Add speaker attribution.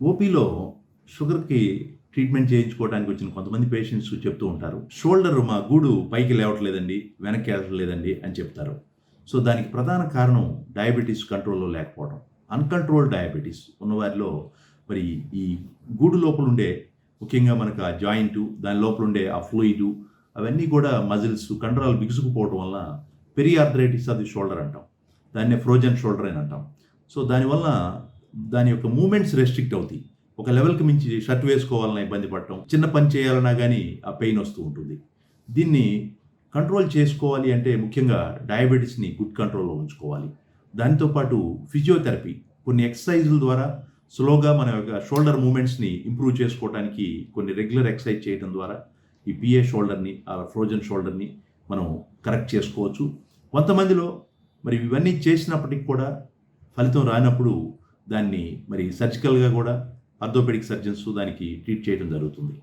Speaker 1: ఓపీలో షుగర్‌కి ట్రీట్మెంట్ చేయించుకోవడానికి వచ్చిన కొంతమంది పేషెంట్స్ చెప్తూ ఉంటారు. షోల్డర్ మా గూడు పైకి లేవట్లేదండి, వెనక్కి వెళ్ళట్లేదండి అని చెప్తారు. సో, దానికి ప్రధాన కారణం డయాబెటిస్ కంట్రోల్‌లో లేకపోవడం. అన్‌కంట్రోల్డ్ డయాబెటిస్ ఉన్నవారిలో మరి ఈ గూడు లోపలుండే ముఖ్యంగా మనకు ఆ జాయింటు, దాని లోపలుండే ఆ ఫ్లూయిడు అవన్నీ కూడా మజిల్స్, కండరాలు బిగుసుకుపోవడం వల్ల పెరియార్థరైటిస్ ఆఫ్ ది షోల్డర్ అంటాం. దాన్నే ఫ్రోజన్ షోల్డర్ అని అంటాం. సో, దానివల్ల దాని యొక్క మూవ్‌మెంట్స్ రెస్ట్రిక్ట్ అవుతాయి. ఒక లెవెల్‌కి మించి షర్ట్ వేసుకోవాలన్నా ఇబ్బంది పడటం, చిన్న పని చేయాలన్నా గానీ ఆ పెయిన్ వస్తూ ఉంటుంది. దీన్ని కంట్రోల్ చేసుకోవాలి అంటే ముఖ్యంగా డయాబెటిస్‌ని గుడ్ కంట్రోల్‌లో ఉంచుకోవాలి. దానితో పాటు ఫిజియోథెరపీ కొన్ని ఎక్సర్‌సైజుల ద్వారా స్లోగా మన యొక్క షోల్డర్ మూవ్‌మెంట్స్‌ని ఇంప్రూవ్ చేసుకోవడానికి కొన్ని రెగ్యులర్ ఎక్సర్‌సైజ్ చేయడం ద్వారా ఈ పిఏ షోల్డర్‌ని, ఆ ఫ్రోజన్ షోల్డర్‌ని మనం కరెక్ట్ చేసుకోవచ్చు. కొంతమందిలో మరి ఇవన్నీ చేసినప్పటికి కూడా ఫలితం రానప్పుడు దాన్ని మరి సర్జికల్‌గా కూడా ఆర్థోపెడిక్ సర్జన్స్ దానికి ట్రీట్ చేయడం జరుగుతుంది.